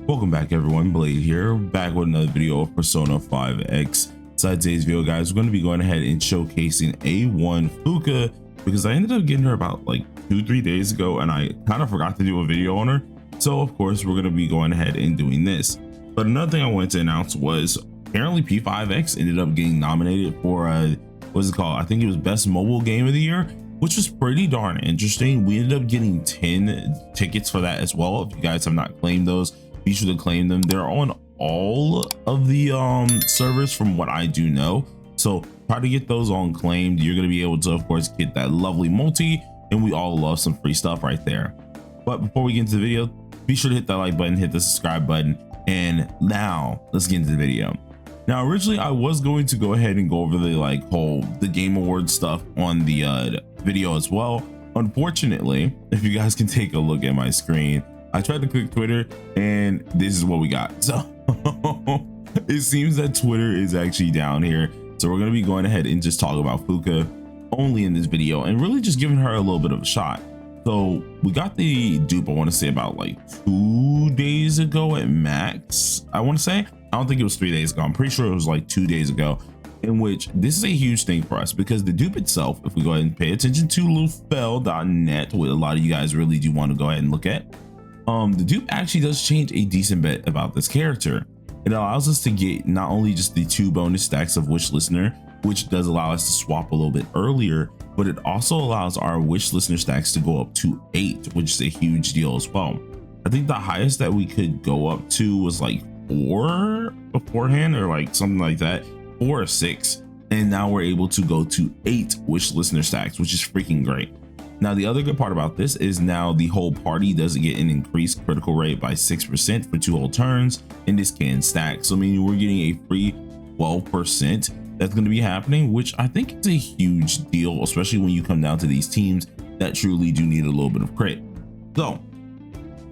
Welcome back everyone, Blade here, back with another video of Persona 5X. So today's video, guys, we're going to be going ahead and showcasing A1 Fuuka because I ended up getting her about like 2-3 days ago and I kind of forgot to do a video on her. So of course we're going to be going ahead and doing this. But another thing I wanted to announce was apparently P5X ended up getting nominated for what's it called? I think it was Best Mobile Game of the Year, which was pretty darn interesting. We ended up getting 10 tickets for that as well. If you guys have not claimed those, be sure to claim them. They're on all of the servers from what I do know, so try to get those on claimed. You're going to be able to of course get that lovely multi, and we all love some free stuff right there. But before we get into the video, be sure to hit that like button, hit the subscribe button, and now let's get into the video. Now originally I was going to go ahead and go over the Game Awards stuff on the video as well. Unfortunately, if you guys can take a look at my screen, I tried to click Twitter and this is what we got. So it seems that Twitter is actually down here. So we're going to be going ahead and just talk about Fuuka only in this video and really just giving her a little bit of a shot. So we got the dupe, I want to say about like 2 days ago at max. I want to say, I don't think it was 3 days ago. I'm pretty sure it was like 2 days ago, in which this is a huge thing for us because the dupe itself, if we go ahead and pay attention to lufel.net, what a lot of you guys really do want to go ahead and look at, the dupe actually does change a decent bit about this character. It allows us to get not only just the 2 bonus stacks of wish listener, which does allow us to swap a little bit earlier, but it also allows our wish listener stacks to go up to 8, which is a huge deal as well. I think the highest that we could go up to was like 4 beforehand, or like something like that, 4 or 6, and now we're able to go to 8 wish listener stacks, which is freaking great. Now the other good part about this is now the whole party does get an increased critical rate by 6% for 2 whole turns, and this can stack, so meaning we're getting a free 12% that's going to be happening, which I think is a huge deal, especially when you come down to these teams that truly do need a little bit of crit. So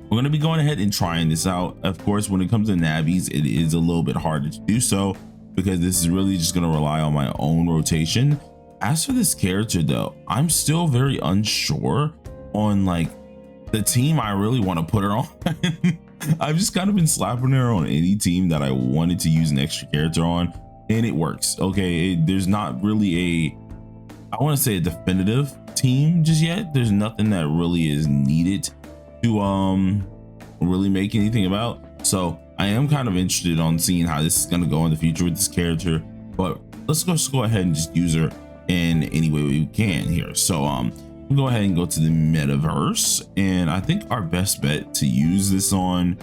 we're going to be going ahead and trying this out. Of course, when it comes to nabbies, it is a little bit harder to do so because this is really just going to rely on my own rotation. As for this character though, I'm still very unsure on like the team I really want to put her on. I've just kind of been slapping her on any team that I wanted to use an extra character on, and it works. Okay, there's not really a, I want to say a definitive team just yet. There's nothing that really is needed to really make anything about. So I am kind of interested on seeing how this is going to go in the future with this character, but let's just go ahead and just use her in any way we can here. So we'll go ahead and go to the metaverse, and I think our best bet to use this on,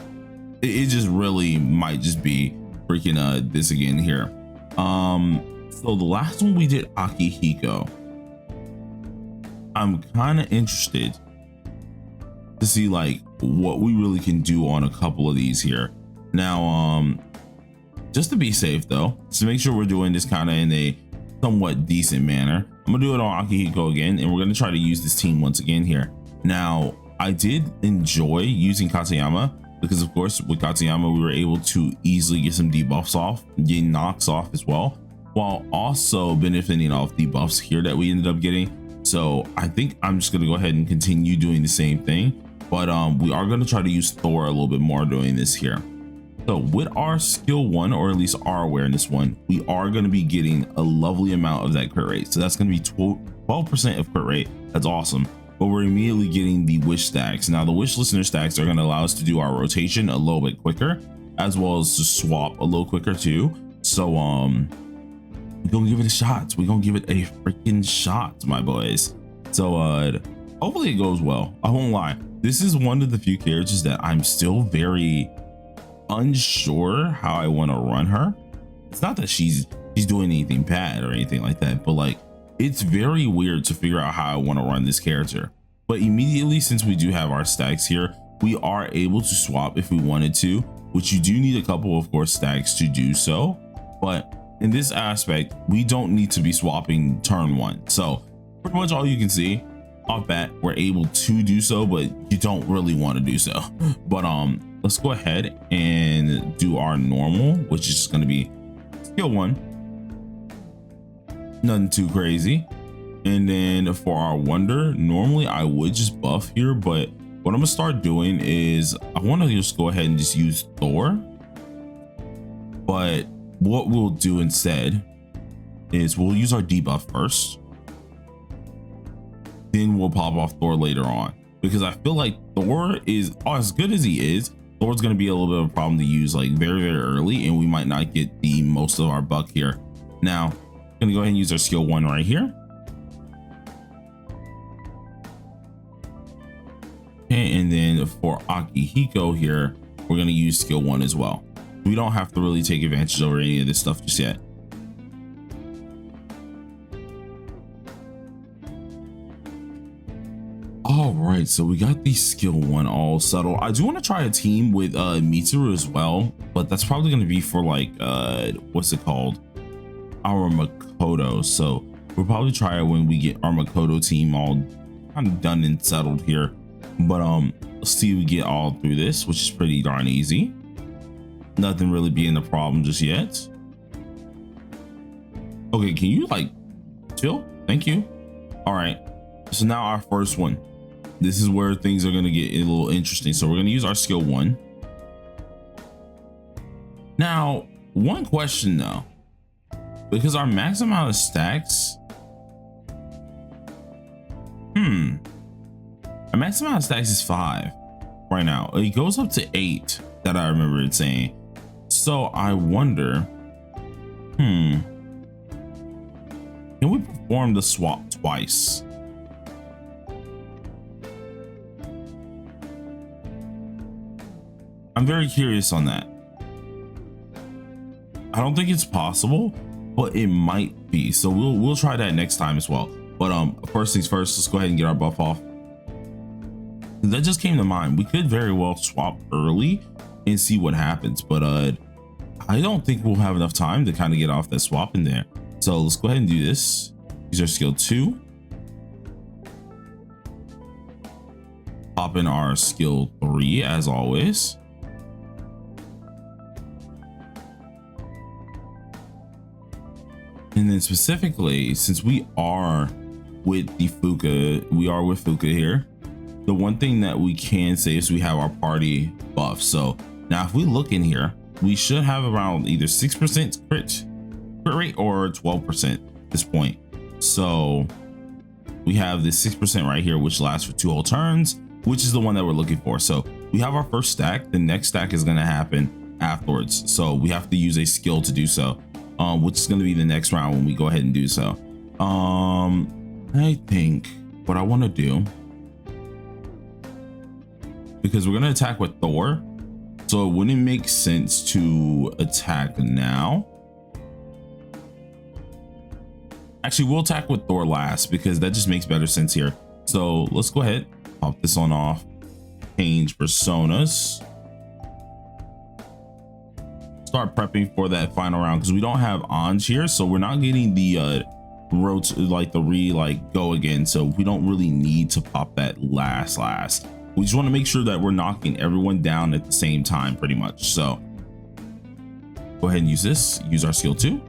it just really might just be freaking this again here. So the last one we did Akihiko. I'm kind of interested to see like what we really can do on a couple of these here. Now just to be safe though, to make sure we're doing this kind of in a somewhat decent manner, I'm gonna do it on Akihiko again, and we're gonna try to use this team once again here. Now I did enjoy using Katayama because of course with Katayama we were able to easily get some debuffs off, getting knocks off as well, while also benefiting off debuffs here that we ended up getting. So I think I'm just gonna go ahead and continue doing the same thing, but we are gonna try to use Thor a little bit more doing this here. So with our skill 1, or at least our awareness 1, we are going to be getting a lovely amount of that crit rate. So that's going to be 12% of crit rate. That's awesome. But we're immediately getting the wish stacks. Now the wish listener stacks are going to allow us to do our rotation a little bit quicker, as well as to swap a little quicker too. So we're gonna give it a shot. We're gonna give it a freaking shot, my boys. So hopefully it goes well. I won't lie, this is one of the few characters that I'm still very unsure how I want to run her. It's not that she's doing anything bad or anything like that, but like it's very weird to figure out how I want to run this character. But immediately, since we do have our stacks here, we are able to swap if we wanted to, which you do need a couple of course stacks to do so. But in this aspect, we don't need to be swapping turn 1. So pretty much all you can see off bat, we're able to do so, but you don't really want to do so. But let's go ahead and do our normal, which is just going to be skill 1, nothing too crazy. And then for our wonder, normally I would just buff here, but what I'm gonna start doing is I want to just go ahead and just use Thor. But what we'll do instead is we'll use our debuff first. Then we'll pop off Thor later on, because I feel like Thor is as good as he is. Thor's going to be a little bit of a problem to use like very, very early, and we might not get the most of our buck here. Now, I'm going to go ahead and use our skill 1 right here. Okay, and then for Akihiko here, we're going to use skill 1 as well. We don't have to really take advantage over any of this stuff just yet. All right, so we got the skill 1 all settled. I do want to try a team with Mitsuru as well, but that's probably going to be for like what's it called, our Makoto. So we'll probably try it when we get our Makoto team all kind of done and settled here. But let's see if we get all through this, which is pretty darn easy. Nothing really being the problem just yet. Okay, can you like chill? Thank you. All right, so now our first one. This is where things are going to get a little interesting. So we're going to use our skill 1. Now, one question though, because our max amount of stacks, our max amount of stacks is 5 right now. It goes up to 8 that I remember it saying. So I wonder, can we perform the swap twice? I'm very curious on that. I don't think it's possible, but it might be. So we'll try that next time as well. But first things first, let's go ahead and get our buff off. That just came to mind. We could very well swap early and see what happens, but I don't think we'll have enough time to kind of get off that swap in there. So let's go ahead and do this. Use our skill 2. Pop in our skill 3 as always. And then specifically, since we are with the Fuuka, here. The one thing that we can say is we have our party buff. So now if we look in here, we should have around either 6% crit rate or 12% at this point. So we have this 6% right here, which lasts for 2 whole turns, which is the one that we're looking for. So we have our first stack. The next stack is going to happen afterwards. So we have to use a skill to do so, which is going to be the next round when we go ahead and do so. I think what I want to do, because we're going to attack with Thor, so it wouldn't make sense to attack now. Actually, we'll attack with Thor last because that just makes better sense here. So let's go ahead, pop this on off, change personas, start prepping for that final round, because we don't have Anj here, so we're not getting the go again. So we don't really need to pop that last. We just want to make sure that we're knocking everyone down at the same time, pretty much. So go ahead and use this. Use our skill 2.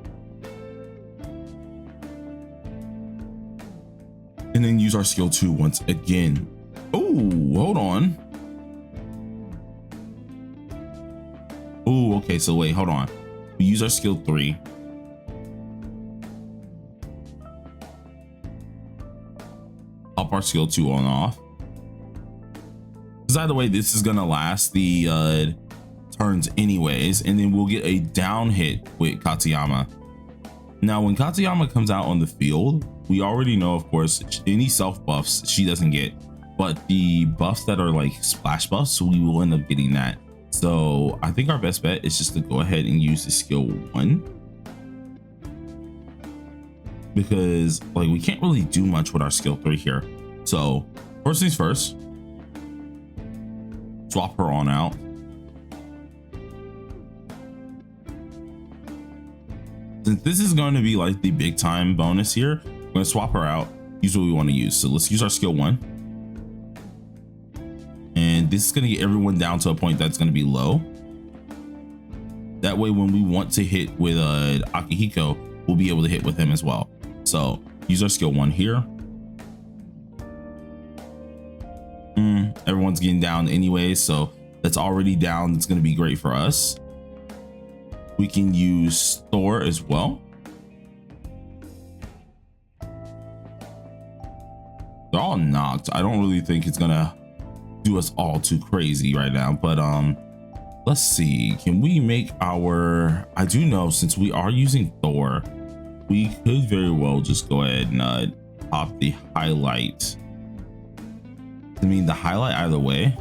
And then use our skill 2 once again. Oh, hold on. Oh, okay. So wait, hold on. We use our skill 3. Pop our skill 2 on off. Because either way, this is gonna last the turns anyways, and then we'll get a down hit with Katayama. Now, when Katayama comes out on the field, we already know, of course, any self buffs she doesn't get, but the buffs that are like splash buffs, we will end up getting that. So I think our best bet is just to go ahead and use the skill 1, because like we can't really do much with our skill 3 here. So first things first, swap her on out. Since this is going to be like the big time bonus here, we're going to swap her out, use what we want to use. So let's use our skill 1. And this is going to get everyone down to a point that's going to be low. That way, when we want to hit with Akihiko, we'll be able to hit with him as well. So use our skill 1 here. everyone's getting down anyway, so that's already down. That's going to be great for us. We can use Thor as well. They're all knocked. I don't really think it's gonna do us all too crazy right now, but let's see. Can we make our, I do know since we are using Thor, we could very well just go ahead and pop the highlight. I mean, the highlight either way.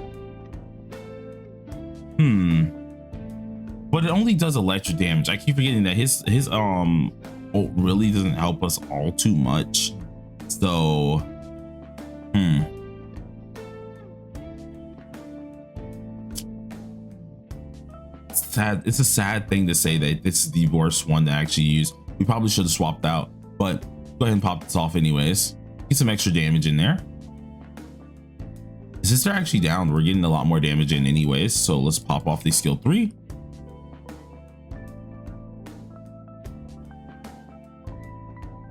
But it only does electric damage. I keep forgetting that his ult really doesn't help us all too much. So sad. It's a sad thing to say that this is the worst one to actually use. We probably should have swapped out, but go ahead and pop this off anyways. Get some extra damage in there. Since they're actually down, we're getting a lot more damage in anyways, so let's pop off the skill 3.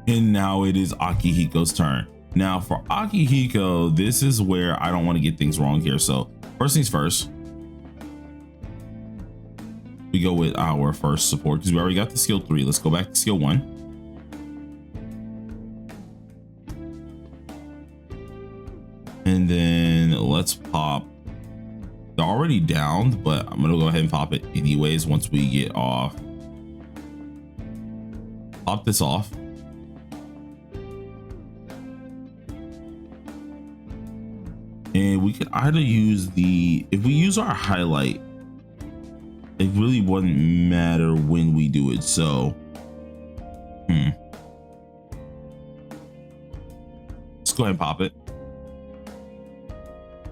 And now it is Akihiko's turn. Now for Akihiko, this is where I don't want to get things wrong here. So first things first, we go with our first support because we already got the skill 3. Let's go back to skill 1. And then let's pop. They're already down, but I'm gonna go ahead and pop it anyways once we get off. Pop this off. And we could either use if we use our highlight, it really wouldn't matter when we do it. So, let's go ahead and pop it.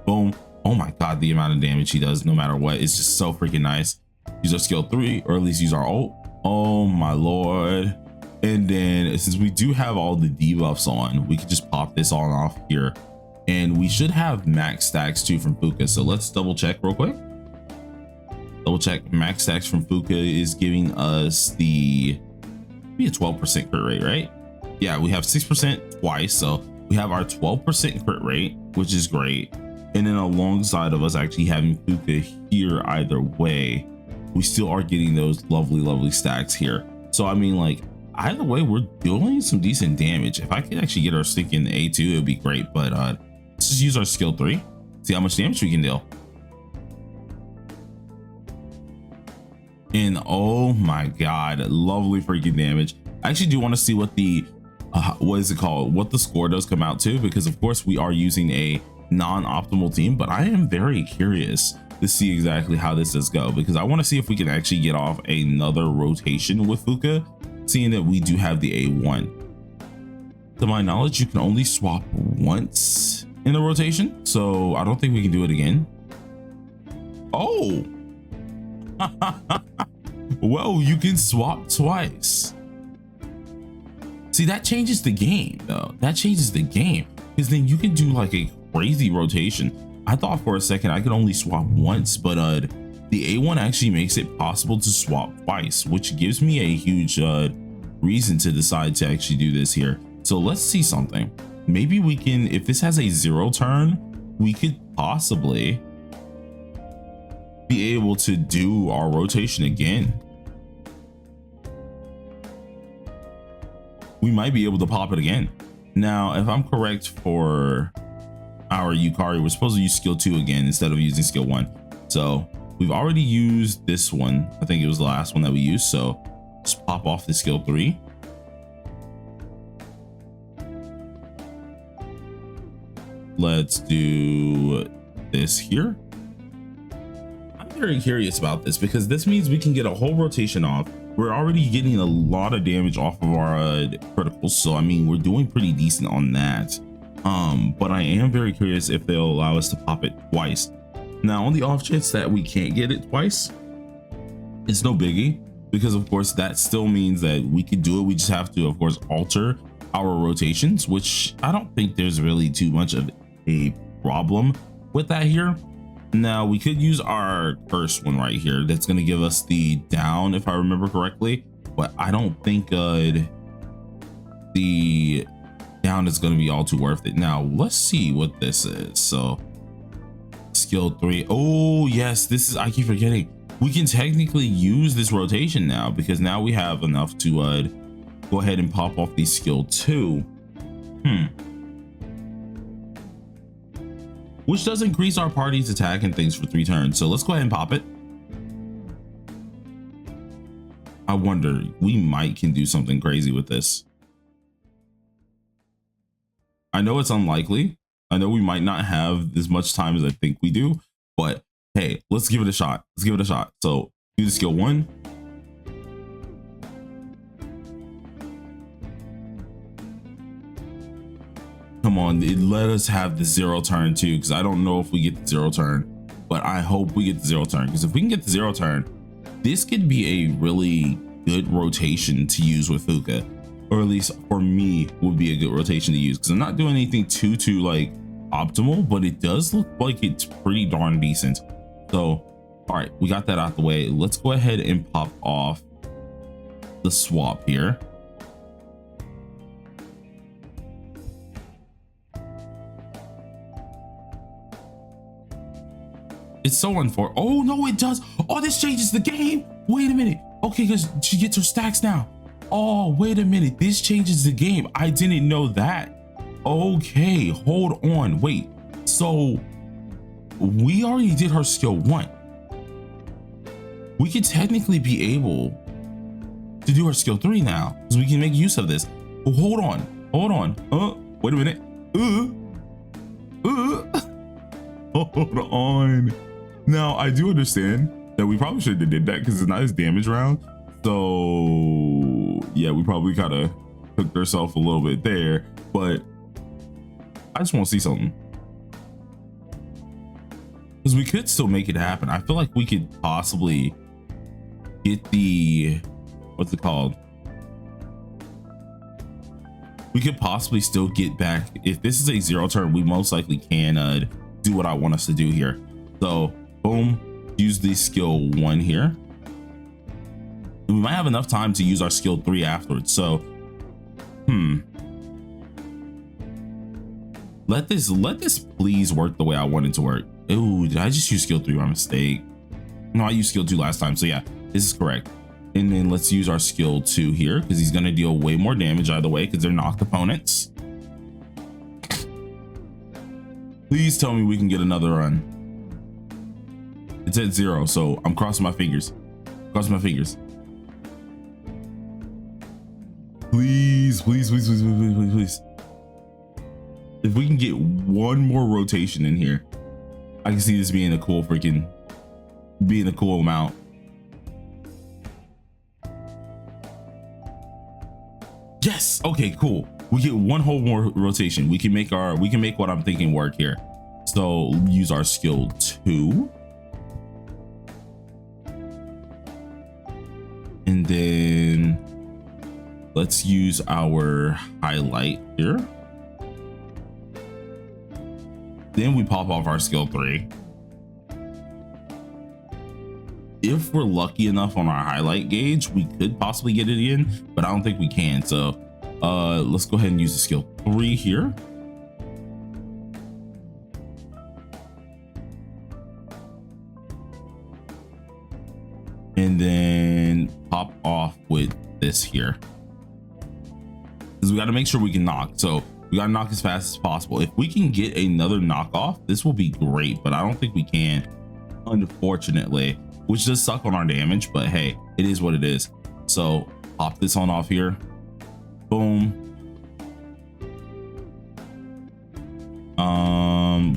Boom. Oh my God, the amount of damage he does no matter what is just so freaking nice. Use our skill 3, or at least use our ult. Oh my Lord. And then since we do have all the debuffs on, we could just pop this on off here. And we should have max stacks too from Fuuka. So let's double check real quick. Double check. Max stacks from Fuuka is giving us maybe a 12% crit rate, right? Yeah, we have 6% twice. So we have our 12% crit rate, which is great. And then alongside of us actually having Fuuka here either way, we still are getting those lovely, lovely stacks here. So I mean, like, either way, we're doing some decent damage. If I could actually get our stick in the A2, it would be great. But let's just use our skill 3, see how much damage we can deal. And oh my God, lovely freaking damage. I actually do want to see what the what is it called, what the score does come out to, because of course we are using a non-optimal team, but I am very curious to see exactly how this does go, because I want to see if we can actually get off another rotation with Fuuka, seeing that we do have the A1. To my knowledge, you can only swap once in the rotation, so I don't think we can do it again. Oh, well, you can swap twice. See, that changes the game though. That changes the game, because then you can do like a crazy rotation. I thought for a second I could only swap once, but the A1 actually makes it possible to swap twice, which gives me a huge reason to decide to actually do this here. So let's see something. Maybe we can, if this has a 0 turn, we could possibly be able to do our rotation again. We might be able to pop it again. Now, if I'm correct for our Yukari, we're supposed to use skill 2 again instead of using skill 1. So we've already used this one. I think it was the last one that we used. So just pop off the skill 3. Let's do this here. I'm very curious about this because this means we can get a whole rotation off. We're already getting a lot of damage off of our criticals, so I mean, we're doing pretty decent on that. But I am very curious if they'll allow us to pop it twice. Now, on the off chance that we can't get it twice, it's no biggie, because of course that still means that we could do it. We just have to, of course, alter our rotations, which I don't think there's really too much of a problem with that here. Now, we could use our first one right here. That's going to give us the down, if I remember correctly, but I don't think the down is going to be all too worth it. Now, let's see what this is. So skill 3. Oh yes, this is, I keep forgetting, we can technically use this rotation now because now we have enough to go ahead and pop off the skill 2. Which does increase our party's attack and things for 3 turns. So let's go ahead and pop it. I wonder, we might can do something crazy with this. I know it's unlikely. I know we might not have as much time as I think we do, but hey, let's give it a shot. Let's give it a shot. So do the skill 1. Come on, let us have the 0 turn too, because I don't know if we get the 0 turn, but I hope we get the 0 turn, because if we can get the 0 turn, this could be a really good rotation to use with Fuuka, or at least for me would be a good rotation to use, because I'm not doing anything too like optimal, but it does look like it's pretty darn decent. So all right, we got that out the way. Let's go ahead and pop off the swap here. It's so unfortunate. Oh no, it does. Oh, this changes the game. Wait a minute. Okay, because she gets her stacks now. Oh, wait a minute. This changes the game. I didn't know that. Okay, hold on. Wait. So we already did her skill 1. We could technically be able to do her skill 3 now, because we can make use of this. Oh, hold on. Hold on. Wait a minute. Hold on. Now, I do understand that we probably should have did that because it's not his damage round. So yeah, we probably kind of hooked ourselves a little bit there, but I just want to see something. Because we could still make it happen. I feel like we could possibly get the, what's it called? We could possibly still get back. If this is a 0 turn, we most likely can do what I want us to do here. So boom, use the skill 1 here. And we might have enough time to use our skill 3 afterwards. So let this please work the way I want it to work. Ooh, did I just use skill 3 by mistake? No, I used skill 2 last time. So yeah, this is correct. And then let's use our skill 2 here, because he's going to deal way more damage either way, because they're knocked opponents. Please tell me we can get another run. It's at 0, so I'm crossing my fingers. Crossing my fingers. Please, please, please, please, please, please, please. If we can get one more rotation in here, I can see this being a cool amount. Yes. Okay, cool. We get one whole more rotation. We can make what I'm thinking work here. So use our skill 2. And then let's use our highlight here. Then we pop off our skill 3. If we're lucky enough on our highlight gauge, we could possibly get it in, but I don't think we can. So let's go ahead and use the skill 3 here. And then pop off with this here, because we got to make sure we can knock. So we got to knock as fast as possible. If we can get another knockoff, this will be great, but I don't think we can, unfortunately, which does suck on our damage, but hey, it is what it is. So pop this on off here. Boom.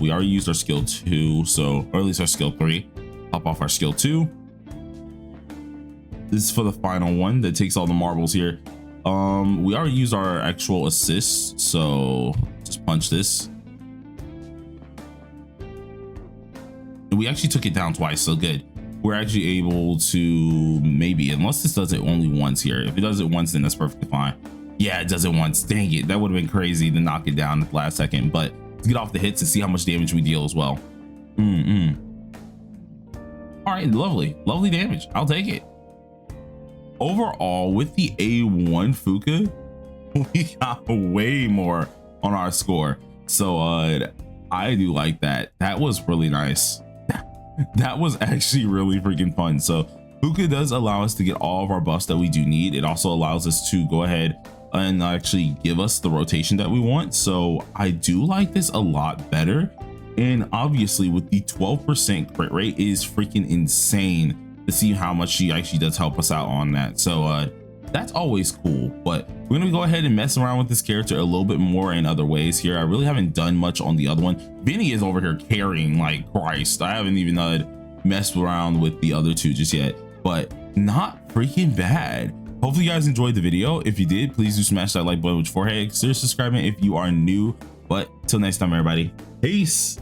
We already used our skill 2, so, or at least our skill 3. Pop off our skill 2. This is for the final one that takes all the marbles here. We already used our actual assist, so just punch this. And we actually took it down twice, so good. We're actually able to, maybe, unless this does it only once here. If it does it once, then that's perfectly fine. Yeah, it does it once. Dang it, that would have been crazy to knock it down at the last second, but let's get off the hits and see how much damage we deal as well. All right, lovely damage. I'll take it. Overall, with the A1 Fuuka, we got way more on our score. So I do like that. That was really nice. That was actually really freaking fun. So Fuuka does allow us to get all of our buffs that we do need. It also allows us to go ahead and actually give us the rotation that we want. So I do like this a lot better. And obviously with the 12% crit rate, it is freaking insane to see how much she actually does help us out on that. So that's always cool. But we're gonna go ahead and mess around with this character a little bit more in other ways here. I really haven't done much on the other one. Vinny is over here carrying like Christ. I haven't even messed around with the other two just yet, but not freaking bad. Hopefully you guys enjoyed the video. If you did, please do smash that like button with your forehead. Consider subscribing if you are new. But till next time, everybody, peace.